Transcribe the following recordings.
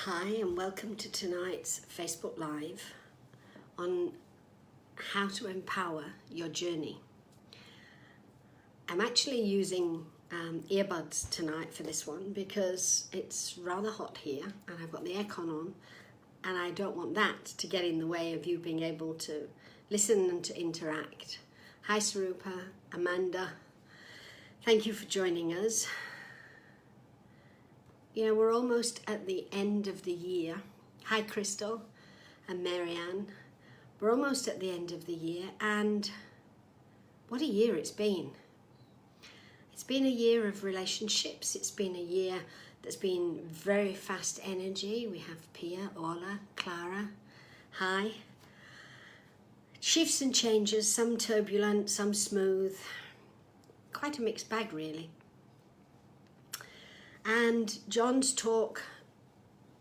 Hi and welcome to tonight's Facebook Live on how to empower your journey. I'm actually using earbuds tonight for this one because it's rather hot here and I've got the aircon on and I don't want that to get in the way of you being able to listen and to interact. Hi Sarupa, Amanda, thank you for joining us. You know, we're almost at the end of the year. Hi, Crystal and Marianne. We're almost at the end of the year, and what a year it's been. It's been a year of relationships. It's been a year that's been very fast energy. We have Pia, Orla, Clara. Hi. Shifts and changes, some turbulent, some smooth. Quite a mixed bag, really. And John's talk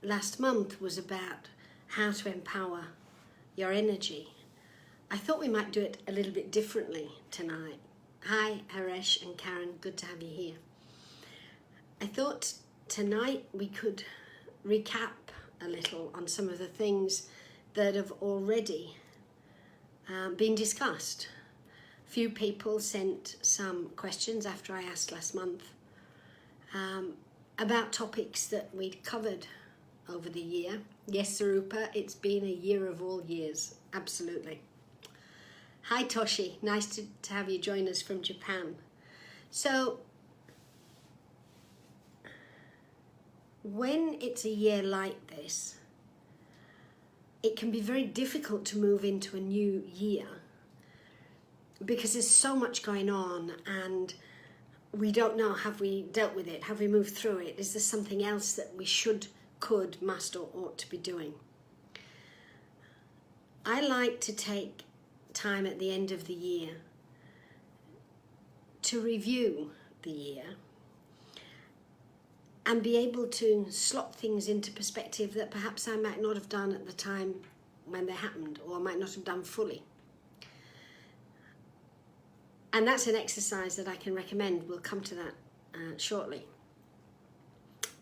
last month was about how to empower your energy. I thought we might do it a little bit differently tonight. Hi, Haresh and Karen, good to have you here. I thought tonight we could recap a little on some of the things that have already been discussed. A few people sent some questions after I asked last month about topics that we'd covered over the year. Yes, Sarupa, it's been a year of all years, absolutely. Hi Toshi, nice to have you join us from Japan. So, when it's a year like this, it can be very difficult to move into a new year because there's so much going on and we don't know, have we dealt with it? Have we moved through it? Is there something else that we should, could, must, or ought to be doing? I like to take time at the end of the year to review the year and be able to slot things into perspective that perhaps I might not have done at the time when they happened, or I might not have done fully. And that's an exercise that I can recommend. We'll come to that shortly.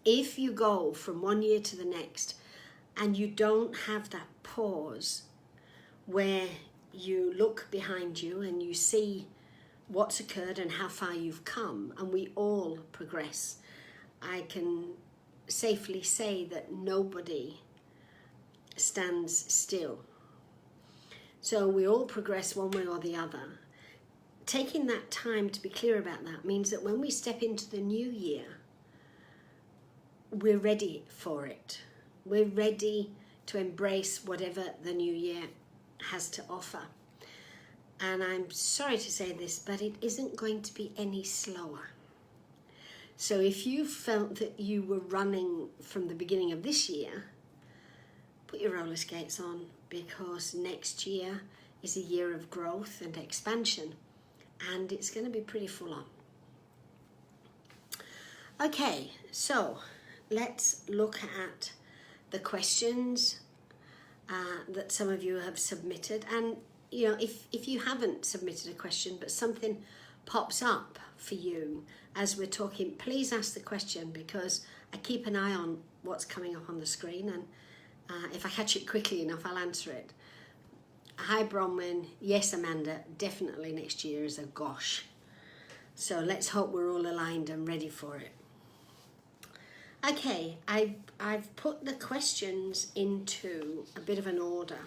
If you go from one year to the next and you don't have that pause where you look behind you and you see what's occurred and how far you've come, and we all progress, I can safely say that nobody stands still. So we all progress one way or the other. Taking that time to be clear about that means that when we step into the new year, we're ready for it. We're ready to embrace whatever the new year has to offer. And I'm sorry to say this, but it isn't going to be any slower. So if you felt that you were running from the beginning of this year, put your roller skates on, because next year is a year of growth and expansion. And it's going to be pretty full on. Okay, so let's look at the questions that some of you have submitted. And you know, if you haven't submitted a question but something pops up for you as we're talking, please ask the question, because I keep an eye on what's coming up on the screen, and if I catch it quickly enough, I'll answer it. Hi Bronwyn, yes Amanda, definitely next year is a gosh. So let's hope we're all aligned and ready for it. Okay, I've put the questions into a bit of an order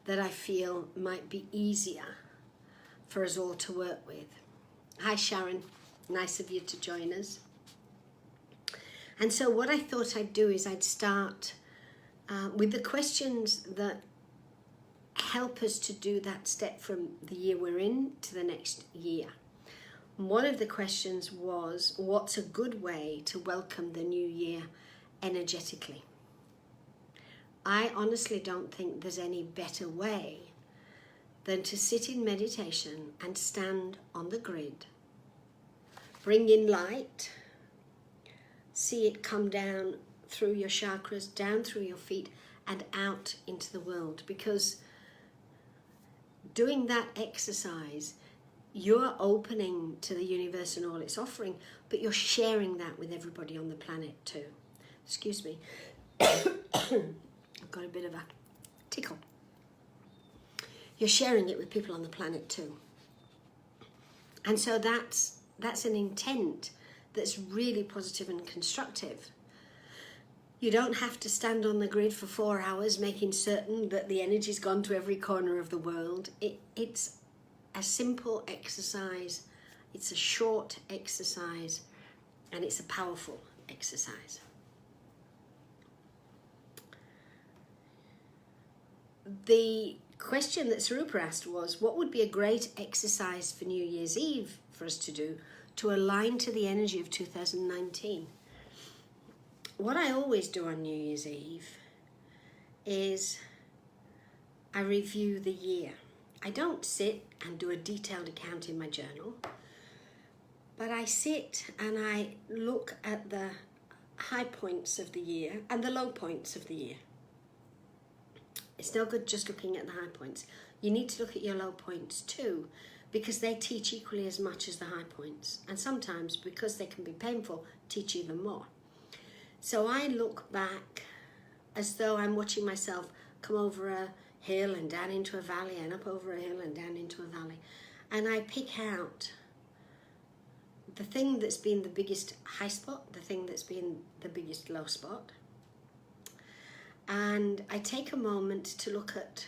that I feel might be easier for us all to work with. Hi Sharon, nice of you to join us. And so what I thought I'd do is I'd start with the questions that help us to do that step from the year we're in to the next year. One of the questions was, what's a good way to welcome the new year energetically? I honestly don't think there's any better way than to sit in meditation and stand on the grid, bring in light, see it come down through your chakras, down through your feet and out into the world, because doing that exercise, you're opening to the universe and all it's offering, but you're sharing that with everybody on the planet too. Excuse me. I've got a bit of a tickle. You're sharing it with people on the planet too. And so that's an intent that's really positive and constructive. You don't have to stand on the grid for 4 hours making certain that the energy's gone to every corner of the world. It's a simple exercise, it's a short exercise, and it's a powerful exercise. The question that Sarupa asked was, what would be a great exercise for New Year's Eve for us to do to align to the energy of 2019? What I always do on New Year's Eve is I review the year. I don't sit and do a detailed account in my journal, but I sit and I look at the high points of the year and the low points of the year. It's no good just looking at the high points. You need to look at your low points too, because they teach equally as much as the high points. And sometimes, because they can be painful, teach even more. So I look back as though I'm watching myself come over a hill and down into a valley and up over a hill and down into a valley. And I pick out the thing that's been the biggest high spot, the thing that's been the biggest low spot. And I take a moment to look at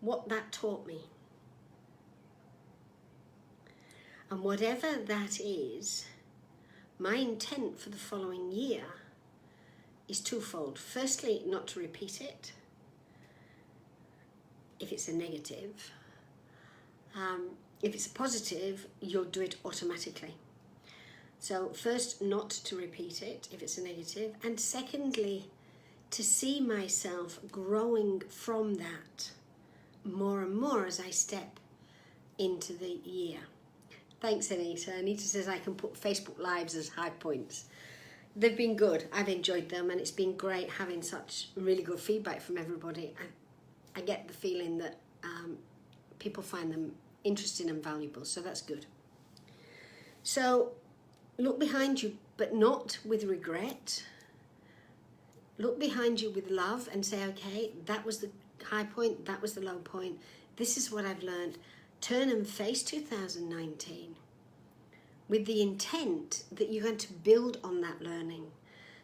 what that taught me. And whatever that is, my intent for the following year is twofold. Firstly, not to repeat it if it's a negative. If it's a positive, you'll do it automatically. So first, not to repeat it if it's a negative. And secondly, to see myself growing from that more and more as I step into the year. Thanks, Anita. Anita says I can put Facebook Lives as high points. They've been good. I've enjoyed them, and it's been great having such really good feedback from everybody. I get the feeling that people find them interesting and valuable, so that's good. So look behind you, but not with regret. Look behind you with love and say, okay, that was the high point, that was the low point. This is what I've learned. Turn and face 2019 with the intent that you're going to build on that learning,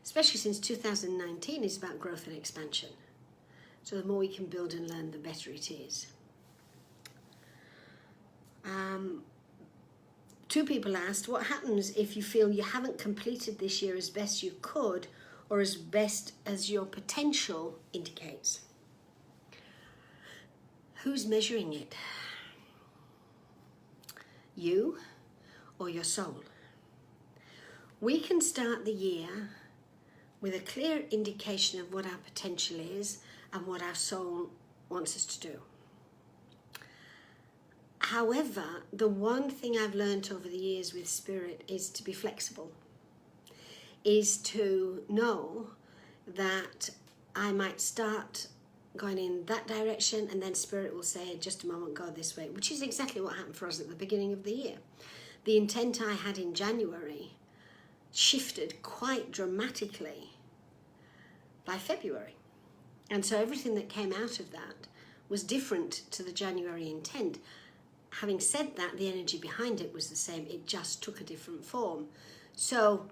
especially since 2019 is about growth and expansion. So the more we can build and learn, the better it is. Two people asked, what happens if you feel you haven't completed this year as best you could or as best as your potential indicates? Who's measuring it? You or your soul? We can start the year with a clear indication of what our potential is and what our soul wants us to do. However, the one thing I've learned over the years with Spirit is to be flexible, is to know that I might start going in that direction and then Spirit will say, just a moment, go this way, which is exactly what happened for us at the beginning of the year. The intent I had in January shifted quite dramatically by February. And so everything that came out of that was different to the January intent. Having said that, the energy behind it was the same. It just took a different form. So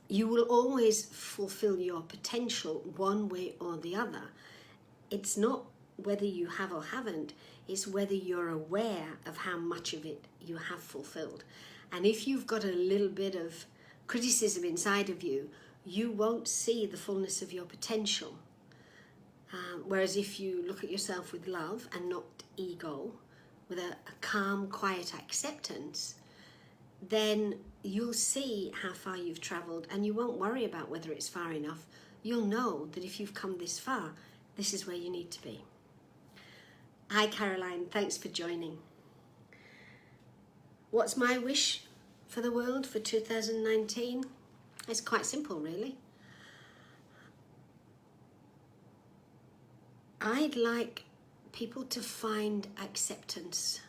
you will always fulfill your potential one way or the other. It's not whether you have or haven't, it's whether you're aware of how much of it you have fulfilled. And if you've got a little bit of criticism inside of you, you won't see the fullness of your potential. Whereas if you look at yourself with love and not ego, with a calm, quiet acceptance, then you'll see how far you've traveled and you won't worry about whether it's far enough. You'll know that if you've come this far, this is where you need to be. Hi, Caroline. Thanks for joining. What's my wish for the world for 2019? It's quite simple, really. I'd like people to find acceptance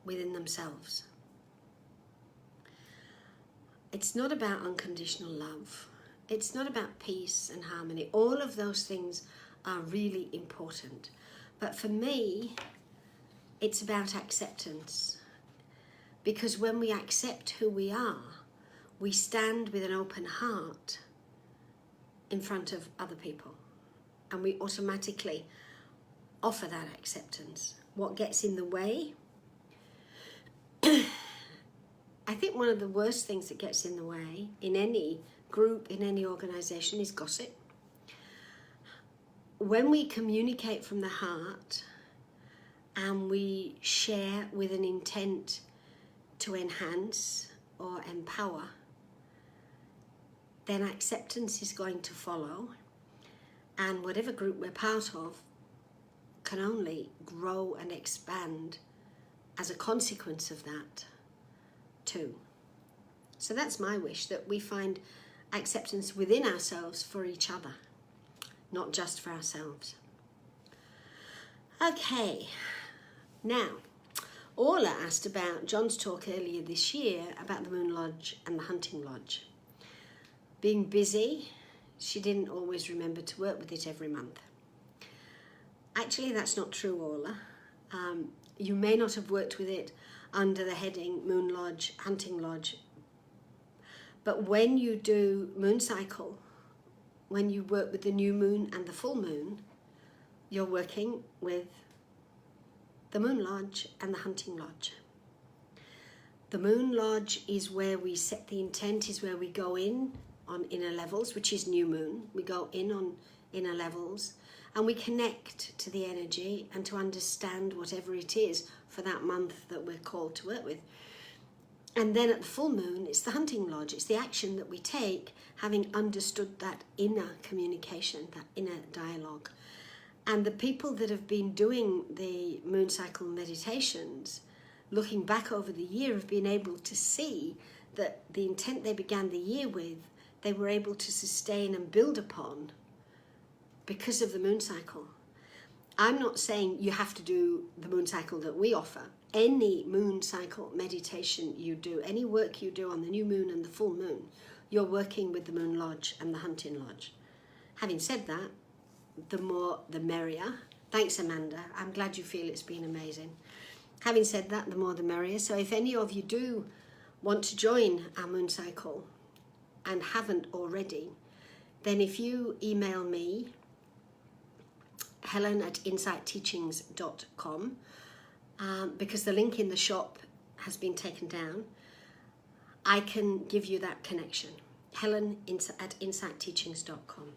within themselves. It's not about unconditional love. It's not about peace and harmony. All of those things are really important. But for me, it's about acceptance. Because when we accept who we are, we stand with an open heart in front of other people. And we automatically offer that acceptance. What gets in the way? I think one of the worst things that gets in the way in any group, in any organization, is gossip. When we communicate from the heart and we share with an intent to enhance or empower, then acceptance is going to follow, and whatever group we're part of can only grow and expand as a consequence of that too. So that's my wish, that we find acceptance within ourselves for each other, not just for ourselves. Okay, now Orla asked about John's talk earlier this year about the Moon Lodge and the Hunting Lodge. Being busy, she didn't always remember to work with it every month. Actually, that's not true, Orla. You may not have worked with it under the heading Moon Lodge, Hunting Lodge, but when you do moon cycle, when you work with the new moon and the full moon, you're working with the Moon Lodge and the Hunting Lodge. The Moon Lodge is where we set the intent, is where we go in on inner levels, which is new moon. We go in on inner levels and we connect to the energy and to understand whatever it is for that month that we're called to work with. And then at the full moon, it's the Hunting Lodge. It's the action that we take, having understood that inner communication, that inner dialogue. And the people that have been doing the moon cycle meditations, looking back over the year, have been able to see that the intent they began the year with, they were able to sustain and build upon because of the moon cycle. I'm not saying you have to do the moon cycle that we offer. Any moon cycle meditation you do, any work you do on the new moon and the full moon, you're working with the Moon Lodge and the Hunting Lodge. Having said that, the more the merrier. Thanks, Amanda. I'm glad you feel it's been amazing. Having said that, the more the merrier. So if any of you do want to join our moon cycle and haven't already, then if you email me, helen@insightteachings.com, because the link in the shop has been taken down, I can give you that connection. helen@insightteachings.com.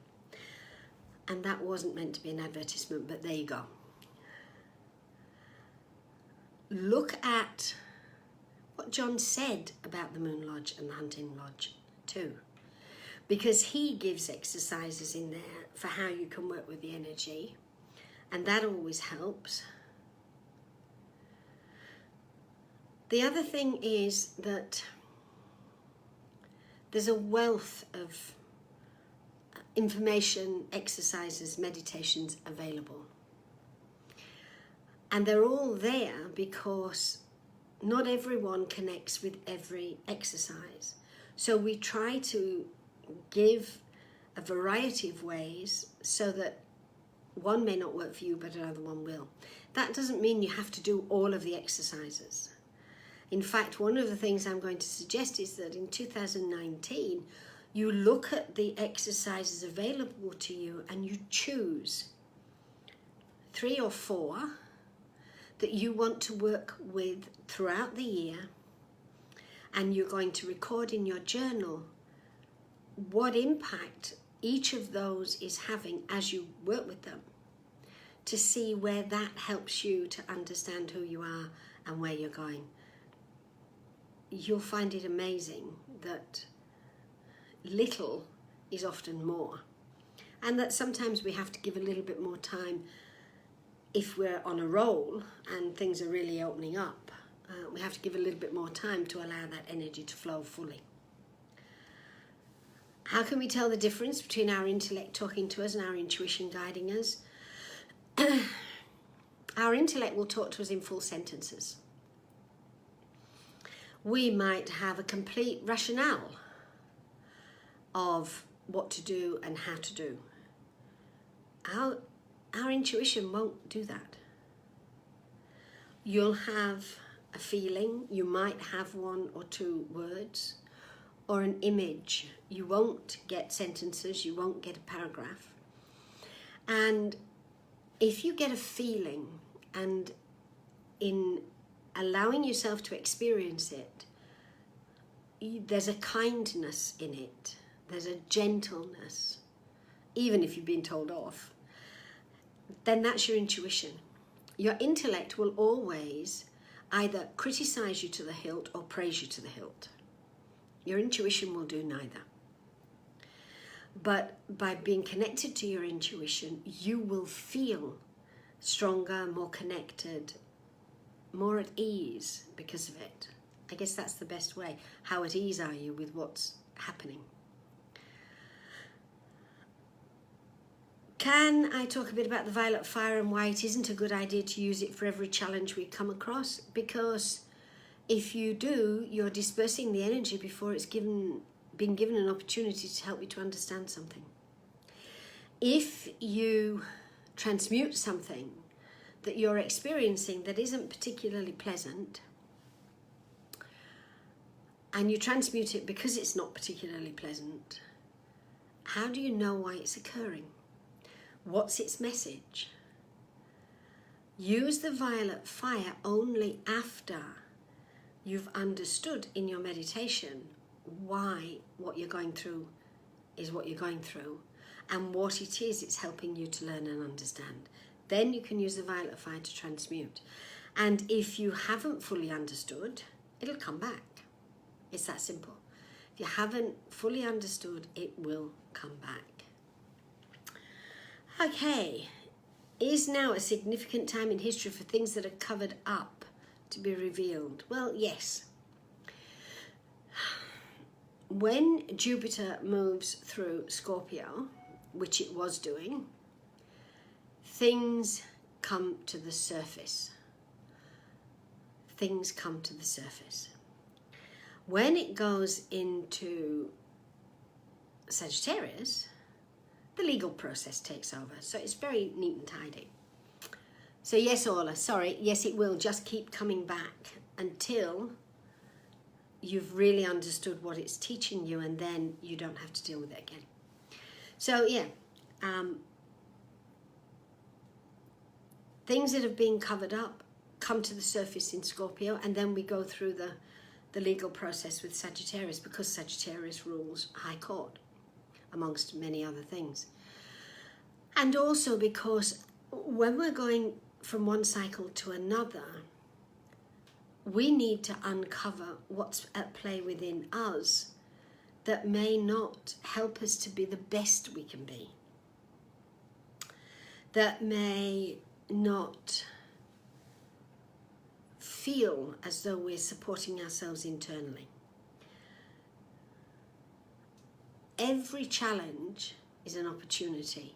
And that wasn't meant to be an advertisement, but there you go. Look at what John said about the Moon Lodge and the Hunting Lodge too, because he gives exercises in there for how you can work with the energy, and that always helps. The other thing is that there's a wealth of information, exercises, meditations available. And they're all there because not everyone connects with every exercise. So we try to give a variety of ways so that one may not work for you, but another one will. That doesn't mean you have to do all of the exercises. In fact, one of the things I'm going to suggest is that in 2019, you look at the exercises available to you and you choose 3 or 4 that you want to work with throughout the year, and you're going to record in your journal what impact each of those is having as you work with them, to see where that helps you to understand who you are and where you're going. You'll find it amazing that little is often more, and that sometimes we have to give a little bit more time if we're on a roll and things are really opening up. We have to give a little bit more time to allow that energy to flow fully. How can we tell the difference between our intellect talking to us and our intuition guiding us? Our intellect will talk to us in full sentences. We might have a complete rationale of what to do and how to do. Our intuition won't do that. You'll have a feeling, you might have one or two words or an image. You won't get sentences, you won't get a paragraph. And if you get a feeling, and in allowing yourself to experience it, there's a kindness in it, there's a gentleness, even if you've been told off, then that's your intuition. Your intellect will always either criticize you to the hilt or praise you to the hilt. Your intuition will do neither. But by being connected to your intuition, you will feel stronger, more connected, more at ease because of it. I guess that's the best way. How at ease are you with what's happening? Can I talk a bit about the violet fire and why it isn't a good idea to use it for every challenge we come across? Because if you do, you're dispersing the energy before it's been given an opportunity to help you to understand something. If you transmute something that you're experiencing that isn't particularly pleasant, and you transmute it because it's not particularly pleasant, how do you know why it's occurring? What's its message? Use the violet fire only after you've understood in your meditation why what you're going through is what you're going through and what it is it's helping you to learn and understand. Then you can use the violet fire to transmute. And if you haven't fully understood, it'll come back. It's that simple. If you haven't fully understood, it will come back. Okay, is now a significant time in history for things that are covered up to be revealed? Well, yes. When Jupiter moves through Scorpio, which it was doing, things come to the surface. Things come to the surface. When it goes into Sagittarius, the legal process takes over. So it's very neat and tidy. So yes, Orla, sorry, yes, it will just keep coming back until you've really understood what it's teaching you, and then you don't have to deal with it again. So yeah, things that have been covered up come to the surface in Scorpio, and then we go through the legal process with Sagittarius, because Sagittarius rules High Court, amongst many other things. And also because when we're going from one cycle to another, we need to uncover what's at play within us that may not help us to be the best we can be, that may not feel as though we're supporting ourselves internally. Every challenge is an opportunity.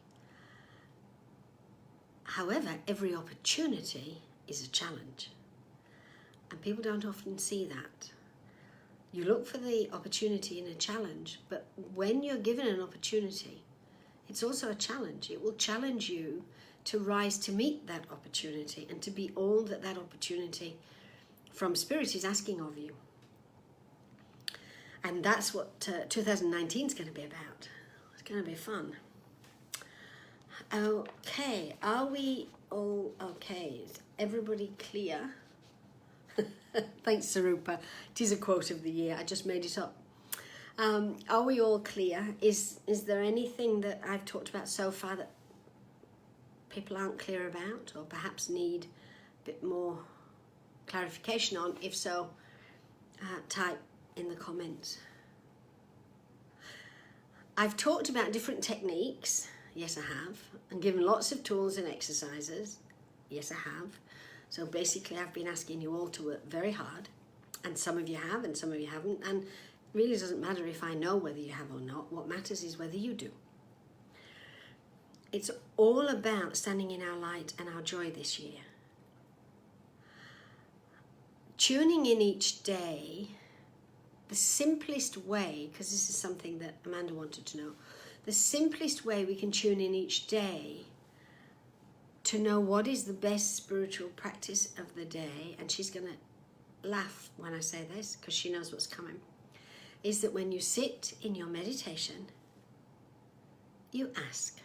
However, every opportunity is a challenge. And people don't often see that. You look for the opportunity in a challenge, but when you're given an opportunity, it's also a challenge. It will challenge you to rise to meet that opportunity and to be all that that opportunity from Spirit is asking of you. And that's what 2019 is going to be about. It's going to be fun. Okay, are we all okay? Is everybody clear? Thanks, Sarupa. It is a quote of the year. I just made it up. Are we all clear? Is there anything that I've talked about so far that people aren't clear about, or perhaps need a bit more clarification on? If so, type in the comments. I've talked about different techniques. Yes, I have. And given lots of tools and exercises. Yes, I have. So basically, I've been asking you all to work very hard. And some of you have, and some of you haven't. And it really doesn't matter if I know whether you have or not. What matters is whether you do. It's all about standing in our light and our joy this year. Tuning in each day the simplest way, because this is something that Amanda wanted to know, the simplest way we can tune in each day to know what is the best spiritual practice of the day, and she's going to laugh when I say this because she knows what's coming, is that when you sit in your meditation, you ask,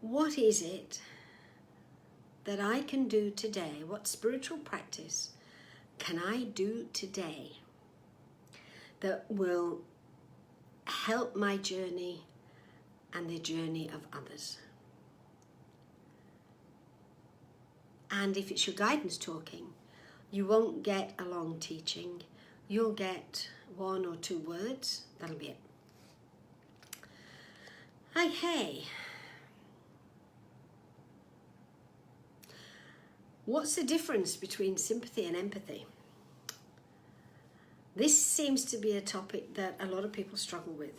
what is it that I can do today? What spiritual practice can I do today that will help my journey and the journey of others? And if it's your guidance talking, you won't get a long teaching. You'll get 1 or 2 words. That'll be it. Okay. What's the difference between sympathy and empathy? This seems to be a topic that a lot of people struggle with.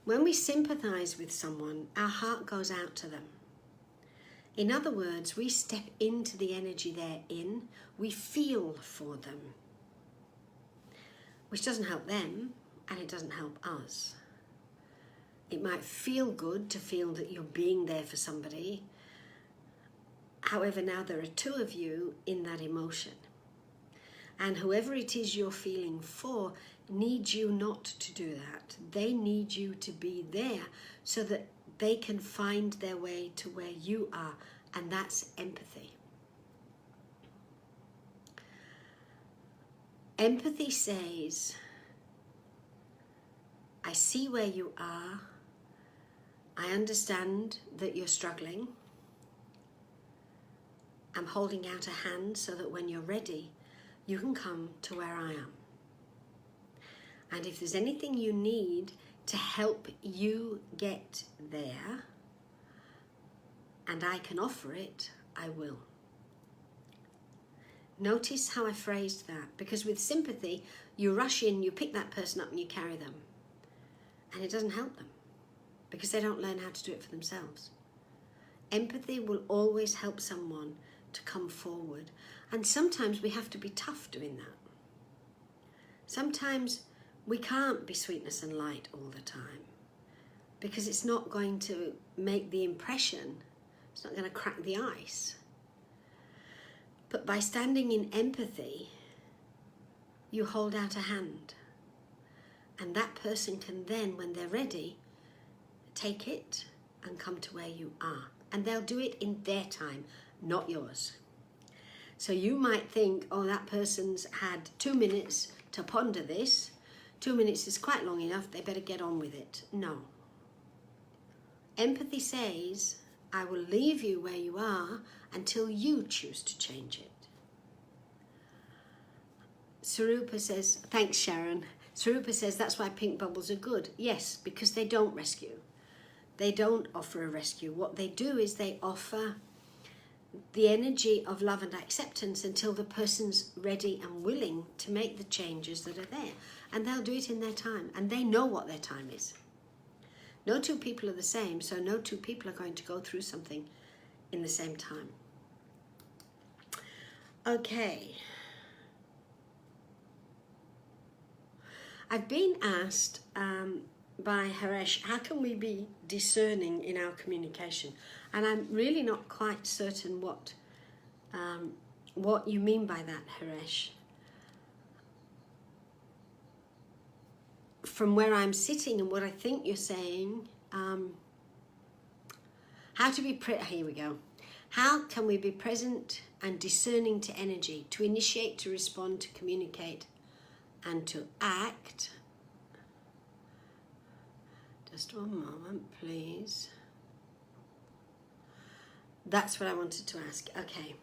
When we sympathize with someone, our heart goes out to them. In other words, we step into the energy they're in. We feel for them, which doesn't help them and it doesn't help us. It might feel good to feel that you're being there for somebody. However, now there are 2 of you in that emotion. And whoever it is you're feeling for needs you not to do that. They need you to be there so that they can find their way to where you are, and that's empathy. Empathy says, I see where you are, I understand that you're struggling, I'm holding out a hand so that when you're ready, you can come to where I am. And if there's anything you need to help you get there, and I can offer it, I will. Notice how I phrased that, because with sympathy, you rush in, you pick that person up and you carry them. And it doesn't help them, because they don't learn how to do it for themselves. Empathy will always help someone to come forward. And sometimes we have to be tough doing that. Sometimes we can't be sweetness and light all the time, because it's not going to make the impression, it's not going to crack the ice. But by standing in empathy, you hold out a hand. And that person can then, when they're ready, take it and come to where you are. And they'll do it in their time, not yours. So you might think, oh, that person's had 2 minutes to ponder this. 2 minutes is quite long enough, they better get on with it. No. Empathy says, I will leave you where you are until you choose to change it. Sarupa says, thanks Sharon. Sarupa says, that's why pink bubbles are good. Yes, because they don't rescue. They don't offer a rescue. What they do is they offer the energy of love and acceptance until the person's ready and willing to make the changes that are there. And they'll do it in their time. And they know what their time is. No 2 people are the same, so no 2 people are going to go through something in the same time. Okay. I've been asked by Haresh, how can we be discerning in our communication? And I'm really not quite certain what you mean by that, Haresh. From where I'm sitting and what I think you're saying, how to be here we go. How can we be present and discerning to energy, to initiate, to respond, to communicate, and to act? Just one moment, please. That's what I wanted to ask. Okay.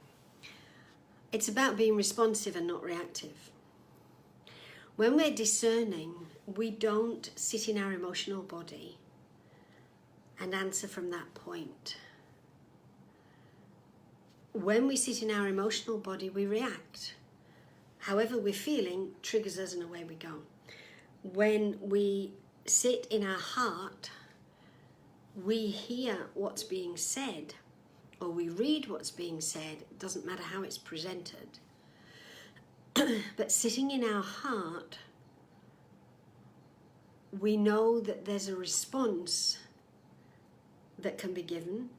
It's about being responsive and not reactive. When we're discerning, we don't sit in our emotional body and answer from that point. When we sit in our emotional body, we react. However we're feeling triggers us and away we go. When we sit in our heart, we hear what's being said, or we read what's being said. It doesn't matter how it's presented. But sitting in our heart, we know that there's a response that can be given,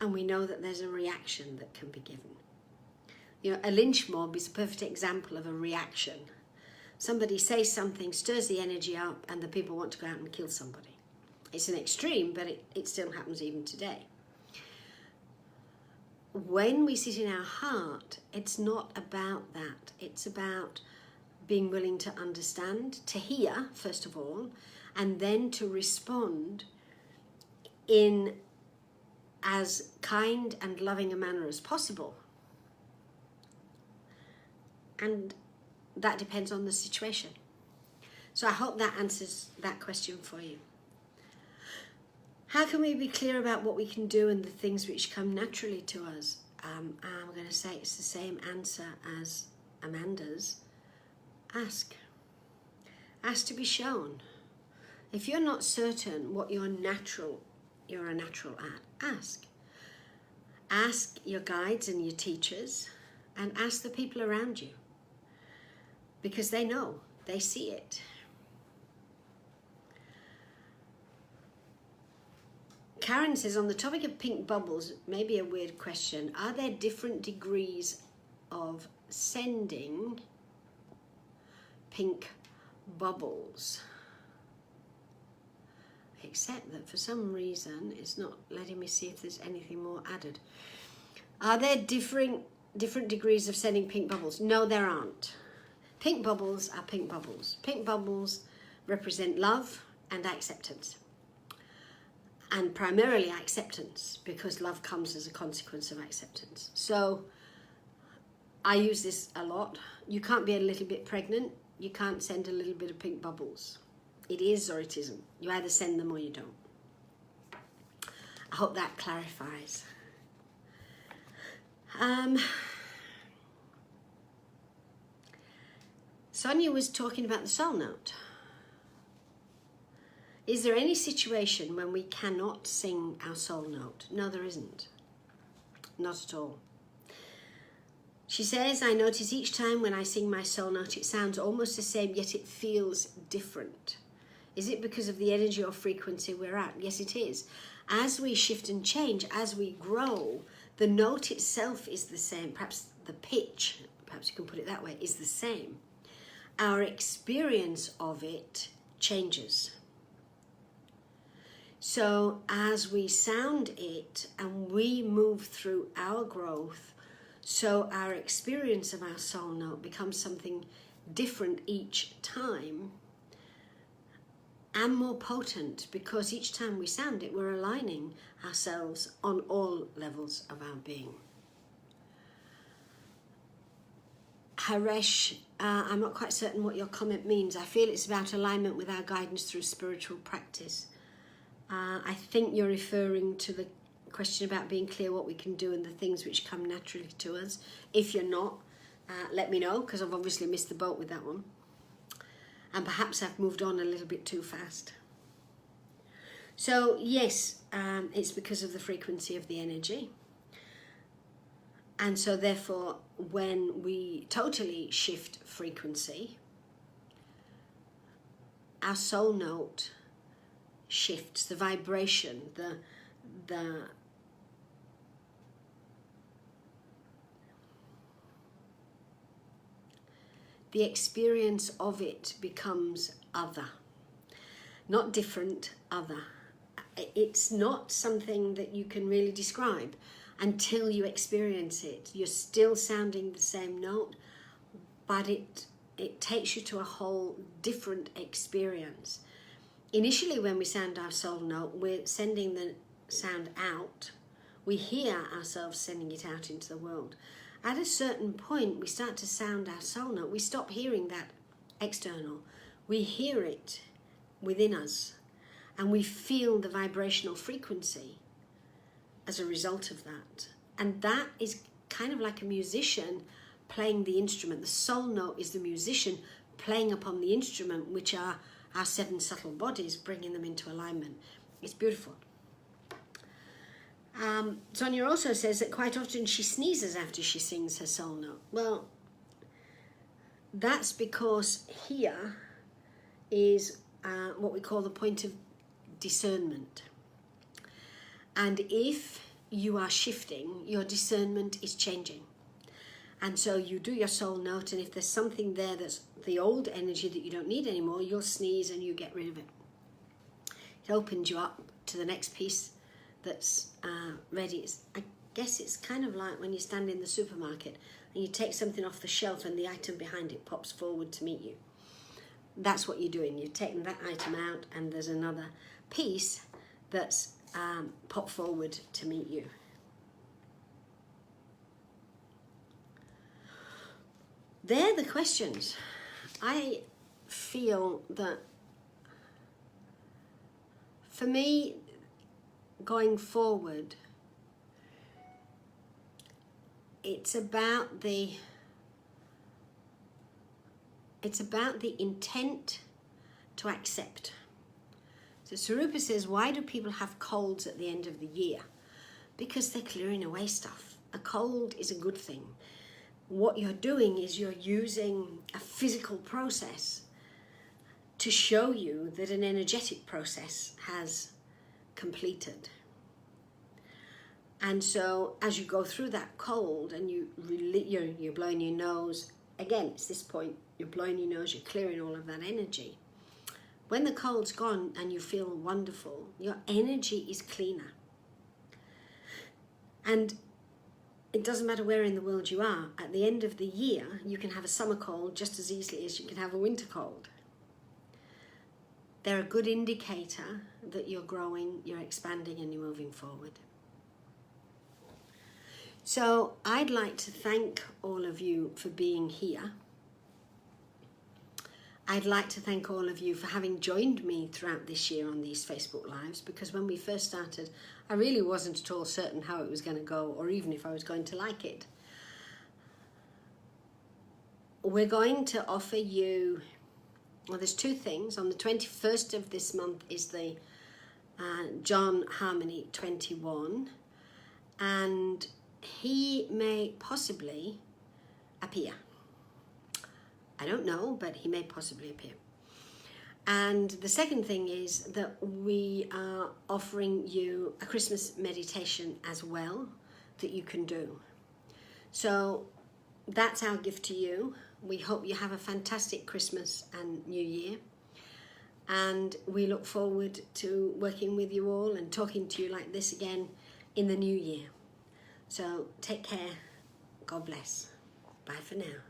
and we know that there's a reaction that can be given. You know, a lynch mob is a perfect example of a reaction. Somebody says something, stirs the energy up, and the people want to go out and kill somebody. It's an extreme, but it still happens even today. When we sit in our heart, it's not about that. It's about being willing to understand, to hear, first of all, and then to respond in as kind and loving a manner as possible. And that depends on the situation. So I hope that answers that question for you. How can we be clear about what we can do and the things which come naturally to us? I'm going to say it's the same answer as Amanda's. Ask. Ask to be shown. If you're not certain what you're a natural at, ask. Ask your guides and your teachers, and ask the people around you, because they know, they see it. Karen says, on the topic of pink bubbles, maybe a weird question, are there different degrees of sending pink bubbles? Except that for some reason it's not letting me see if there's anything more added. Are there different degrees of sending pink bubbles? No, there aren't. Pink bubbles are pink bubbles. Pink bubbles represent love and acceptance. And primarily acceptance, because love comes as a consequence of acceptance. So I use this a lot. You can't be a little bit pregnant. You can't send a little bit of pink bubbles. It is or it isn't. You either send them or you don't. I hope that clarifies. Sonia was talking about the soul note. Is there any situation when we cannot sing our soul note? No, there isn't. Not at all. She says, I notice each time when I sing my soul note, it sounds almost the same, yet it feels different. Is it because of the energy or frequency we're at? Yes, it is. As we shift and change, as we grow, the note itself is the same. Perhaps the pitch, perhaps you can put it that way, is the same. Our experience of it changes. So as we sound it and we move through our growth, so our experience of our soul note becomes something different each time and more potent, because each time we sound it, we're aligning ourselves on all levels of our being. Haresh, I'm not quite certain what your comment means. I feel it's about alignment with our guidance through spiritual practice. I think you're referring to the question about being clear what we can do and the things which come naturally to us. If you're not, let me know, because I've obviously missed the boat with that one. And perhaps I've moved on a little bit too fast. So yes, it's because of the frequency of the energy. And so therefore, when we totally shift frequency, our soul note shifts, the vibration, the experience of it becomes other. Not different, other. It's not something that you can really describe until you experience it. You're still sounding the same note, but it takes you to a whole different experience. Initially, when we sound our soul note, we're sending the sound out. We hear ourselves sending it out into the world. At a certain point, we start to sound our soul note. We stop hearing that external. We hear it within us, and we feel the vibrational frequency as a result of that. And that is kind of like a musician playing the instrument. The soul note is the musician playing upon the instrument, which are our 7 subtle bodies, bringing them into alignment. It's beautiful. Sonia also says that quite often she sneezes after she sings her soul note. Well, that's because here is what we call the point of discernment. And if you are shifting, your discernment is changing. And so you do your soul note, and if there's something there that's the old energy that you don't need anymore, you'll sneeze and you get rid of it. It opens you up to the next piece that's ready. I guess it's kind of like when you stand in the supermarket and you take something off the shelf and the item behind it pops forward to meet you. That's what you're doing. You're taking that item out and there's another piece that's popped forward to meet you. They're the questions. I feel that for me, going forward, it's about the intent to accept. So Sarupa says, why do people have colds at the end of the year? Because they're clearing away stuff. A cold is a good thing. What you're doing is you're using a physical process to show you that an energetic process has completed. And so as you go through that cold and you're blowing your nose, again, it's this point, you're blowing your nose, you're clearing all of that energy. When the cold's gone and you feel wonderful, your energy is cleaner. And it doesn't matter where in the world you are. At the end of the year, you can have a summer cold just as easily as you can have a winter cold. They're a good indicator that you're growing, you're expanding, and you're moving forward. So I'd like to thank all of you for being here. I'd like to thank all of you for having joined me throughout this year on these Facebook Lives, because when we first started, I really wasn't at all certain how it was going to go, or even if I was going to like it. We're going to offer you, well, there's two things. On the 21st of this month is the John Harmony 21, and he may possibly appear. I don't know, but he may possibly appear. And the second thing is that we are offering you a Christmas meditation as well that you can do. So that's our gift to you. We hope you have a fantastic Christmas and New Year. And we look forward to working with you all and talking to you like this again in the new year. So take care. God bless. Bye for now.